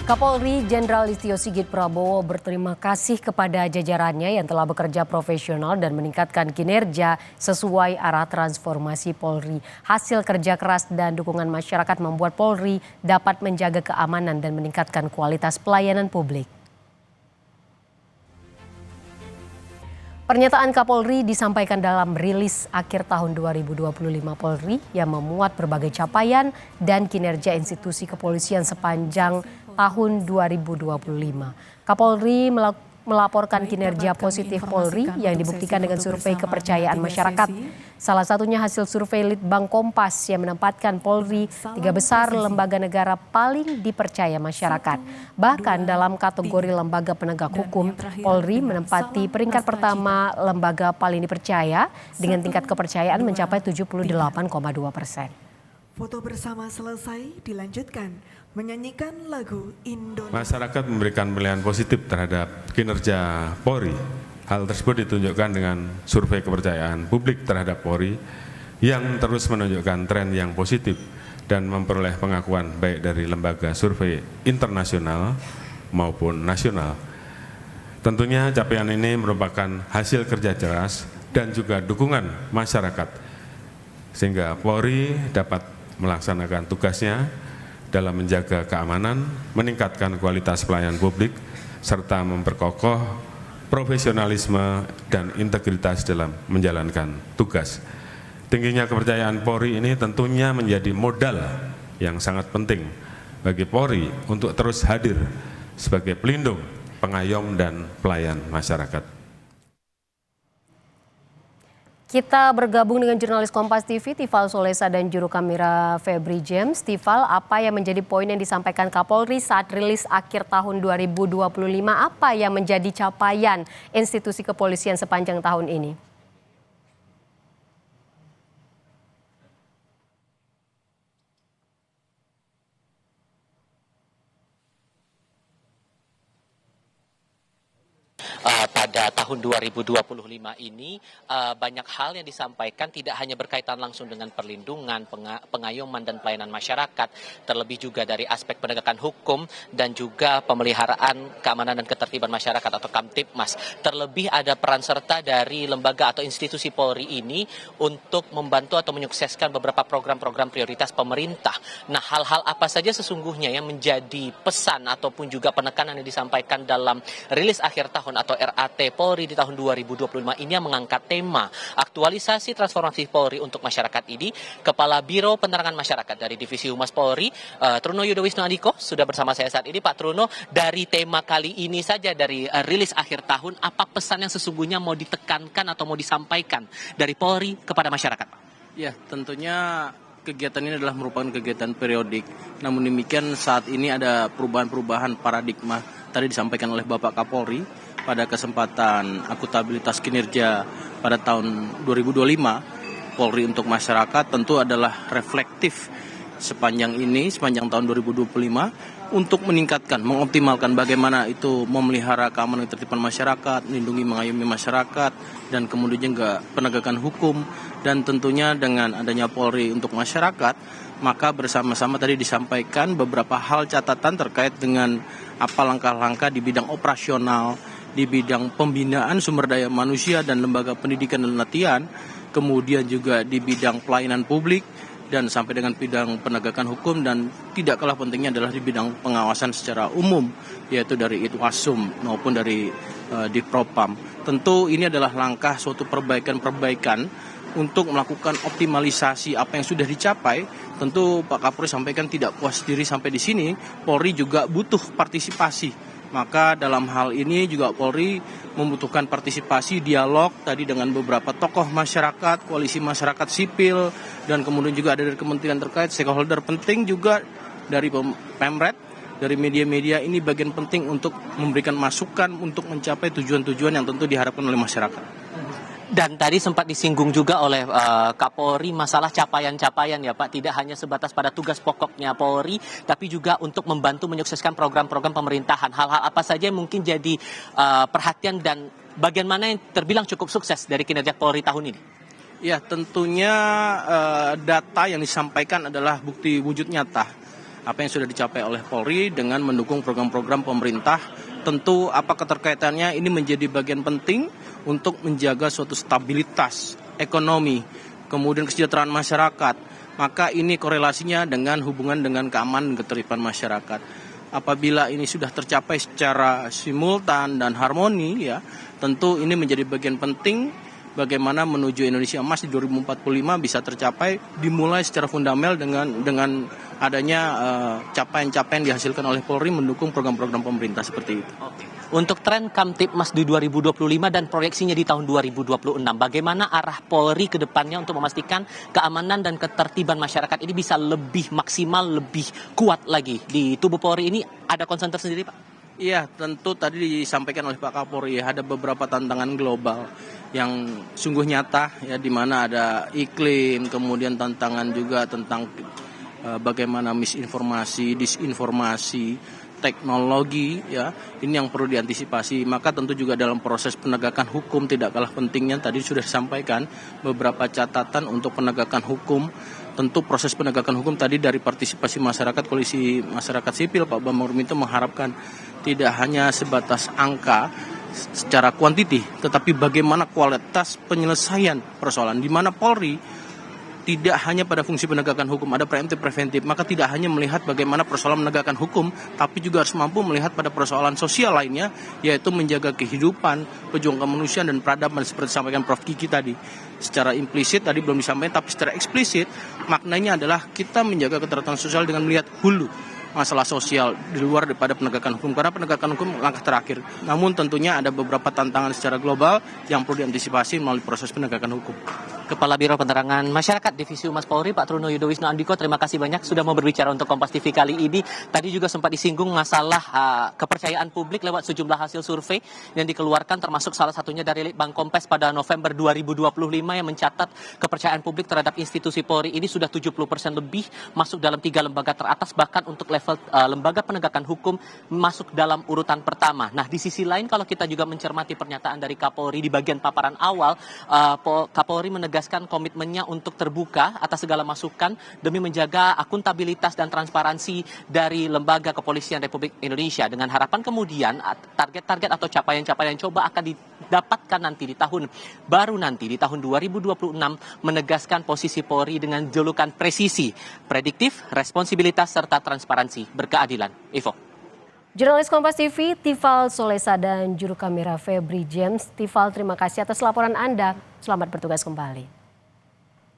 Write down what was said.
Kapolri Jenderal Listio Sigit Prabowo berterima kasih kepada jajarannya yang telah bekerja profesional dan meningkatkan kinerja sesuai arah transformasi Polri. Hasil kerja keras dan dukungan masyarakat membuat Polri dapat menjaga keamanan dan meningkatkan kualitas pelayanan publik. Pernyataan Kapolri disampaikan dalam rilis akhir tahun 2025 Polri yang memuat berbagai capaian dan kinerja institusi kepolisian sepanjang tahun 2025. Kapolri melaporkan kinerja positif Polri yang dibuktikan dengan survei kepercayaan masyarakat. Salah satunya hasil survei Litbang Kompas yang menempatkan Polri 3 besar lembaga negara paling dipercaya masyarakat. Bahkan dalam kategori lembaga penegak hukum, Polri menempati peringkat pertama lembaga paling dipercaya dengan tingkat kepercayaan mencapai 78,2%. Foto bersama selesai, dilanjutkan menyanyikan lagu Indonesia. Masyarakat memberikan penilaian positif terhadap kinerja Polri. Hal tersebut ditunjukkan dengan survei kepercayaan publik terhadap Polri yang terus menunjukkan tren yang positif dan memperoleh pengakuan baik dari lembaga survei internasional maupun nasional. Tentunya capaian ini merupakan hasil kerja keras dan juga dukungan masyarakat, sehingga Polri dapat melaksanakan tugasnya dalam menjaga keamanan, meningkatkan kualitas pelayanan publik, serta memperkokoh profesionalisme dan integritas dalam menjalankan tugas. Tingginya kepercayaan Polri ini tentunya menjadi modal yang sangat penting bagi Polri untuk terus hadir sebagai pelindung, pengayom, dan pelayan masyarakat. Kita bergabung dengan jurnalis Kompas TV, Tifal Solesa dan juru kamera Febri James. Tifal, apa yang menjadi poin yang disampaikan Kapolri saat rilis akhir tahun 2025? Apa yang menjadi capaian institusi kepolisian sepanjang tahun ini? Pada tahun 2025 ini banyak hal yang disampaikan tidak hanya berkaitan langsung dengan perlindungan, pengayoman dan pelayanan masyarakat, terlebih juga dari aspek penegakan hukum dan juga pemeliharaan keamanan dan ketertiban masyarakat atau Kamtibmas. Terlebih ada peran serta dari lembaga atau institusi Polri ini untuk membantu atau menyukseskan beberapa program-program prioritas pemerintah. Nah, hal-hal apa saja sesungguhnya yang menjadi pesan ataupun juga penekanan yang disampaikan dalam rilis akhir tahun atau RAT Polri di tahun 2025 ini yang mengangkat tema aktualisasi transformasi Polri untuk masyarakat ini. Kepala Biro Penerangan Masyarakat dari Divisi Humas Polri, Truno Yudowisno Andiko, sudah bersama saya saat ini. Pak Truno, dari tema kali ini saja dari rilis akhir tahun, apa pesan yang sesungguhnya mau ditekankan atau mau disampaikan dari Polri kepada masyarakat, Pak? Ya, tentunya kegiatan ini adalah merupakan kegiatan periodik. Namun demikian saat ini ada perubahan-perubahan paradigma tadi disampaikan oleh Bapak Kapolri pada kesempatan akuntabilitas kinerja pada tahun 2025 Polri untuk masyarakat tentu adalah reflektif sepanjang tahun 2025 untuk meningkatkan, mengoptimalkan bagaimana itu memelihara keamanan dan ketertiban masyarakat, melindungi, mengayomi masyarakat, dan kemudian juga penegakan hukum. Dan tentunya dengan adanya Polri untuk masyarakat, maka bersama-sama tadi disampaikan beberapa hal catatan terkait dengan apa langkah-langkah di bidang operasional, di bidang pembinaan sumber daya manusia dan lembaga pendidikan dan latihan, kemudian juga di bidang pelayanan publik, dan sampai dengan bidang penegakan hukum, dan tidak kalah pentingnya adalah di bidang pengawasan secara umum, yaitu dari Itwasum maupun dari Dipropam. Tentu ini adalah langkah suatu perbaikan-perbaikan untuk melakukan optimalisasi apa yang sudah dicapai. Tentu Pak Kapolri sampaikan tidak puas diri sampai di sini, Polri juga butuh partisipasi. Maka dalam hal ini juga Polri membutuhkan partisipasi dialog tadi dengan beberapa tokoh masyarakat, koalisi masyarakat sipil, dan kemudian juga ada dari kementerian terkait, stakeholder penting juga dari Pemret, dari media-media. Ini bagian penting untuk memberikan masukan untuk mencapai tujuan-tujuan yang tentu diharapkan oleh masyarakat. Dan tadi sempat disinggung juga oleh Kapolri masalah capaian-capaian ya Pak, tidak hanya sebatas pada tugas pokoknya Polri, tapi juga untuk membantu menyukseskan program-program pemerintahan. Hal-hal apa saja yang mungkin jadi perhatian dan bagian mana yang terbilang cukup sukses dari kinerja Polri tahun ini? Ya, tentunya data yang disampaikan adalah bukti wujud nyata. apa yang sudah dicapai oleh Polri dengan mendukung program-program pemerintah. Tentu apa keterkaitannya ini menjadi bagian penting untuk menjaga suatu stabilitas ekonomi, kemudian kesejahteraan masyarakat. Maka ini korelasinya dengan hubungan dengan keamanan dan ketertiban masyarakat. Apabila ini sudah tercapai secara simultan dan harmoni, ya, tentu ini menjadi bagian penting bagaimana menuju Indonesia Emas di 2045 bisa tercapai, dimulai secara fundamental dengan adanya capaian-capaian dihasilkan oleh Polri mendukung program-program pemerintah seperti itu. Untuk tren Kamtipmas di 2025 dan proyeksinya di tahun 2026, bagaimana arah Polri ke depannya untuk memastikan keamanan dan ketertiban masyarakat ini bisa lebih maksimal, lebih kuat lagi di tubuh Polri ini? Ada concern tersendiri, Pak? Iya, tentu tadi disampaikan oleh Pak Kapolri, ya, ada beberapa tantangan global yang sungguh nyata, ya, di mana ada iklim, kemudian tantangan juga tentang bagaimana misinformasi, disinformasi, teknologi, ya, ini yang perlu diantisipasi. Maka tentu juga dalam proses penegakan hukum tidak kalah pentingnya, tadi sudah disampaikan beberapa catatan untuk penegakan hukum. Tentu proses penegakan hukum tadi dari partisipasi masyarakat, koalisi masyarakat sipil, Pak Bambang Rukminto mengharapkan tidak hanya sebatas angka secara kuantiti, tetapi bagaimana kualitas penyelesaian persoalan, di mana Polri tidak hanya pada fungsi penegakan hukum, ada preemptif preventif, maka tidak hanya melihat bagaimana persoalan menegakkan hukum, tapi juga harus mampu melihat pada persoalan sosial lainnya, yaitu menjaga kehidupan, pejuang kemanusiaan dan peradaban seperti disampaikan Prof. Kiki tadi. Secara implisit tadi belum disampaikan, tapi secara eksplisit maknanya adalah kita menjaga keteraturan sosial dengan melihat hulu masalah sosial di luar daripada penegakan hukum, karena penegakan hukum langkah terakhir. Namun tentunya ada beberapa tantangan secara global yang perlu diantisipasi melalui proses penegakan hukum. Kepala Biro Penerangan Masyarakat Divisi Humas Polri, Pak Truno Yudo Wisnu Andiko, terima kasih banyak sudah mau berbicara untuk Kompas TV kali ini. Tadi juga sempat disinggung masalah kepercayaan publik lewat sejumlah hasil survei yang dikeluarkan, termasuk salah satunya dari Litbang Kompas pada November 2025 yang mencatat kepercayaan publik terhadap institusi Polri ini sudah 70% lebih, masuk dalam 3 lembaga teratas, bahkan untuk level lembaga penegakan hukum masuk dalam urutan pertama. Nah, di sisi lain kalau kita juga mencermati pernyataan dari Kapolri di bagian paparan awal, Kapolri menegaskan komitmennya untuk terbuka atas segala masukan demi menjaga akuntabilitas dan transparansi dari lembaga kepolisian Republik Indonesia, dengan harapan kemudian target-target atau capaian-capaian coba akan didapatkan nanti di tahun baru nanti di tahun 2026, menegaskan posisi Polri dengan julukan presisi, prediktif, responsibilitas serta transparansi berkeadilan. Ivo. Jurnalis Kompas TV, Tifal Solesa dan juru kamera Febri James. Tifal, terima kasih atas laporan Anda. Selamat bertugas kembali.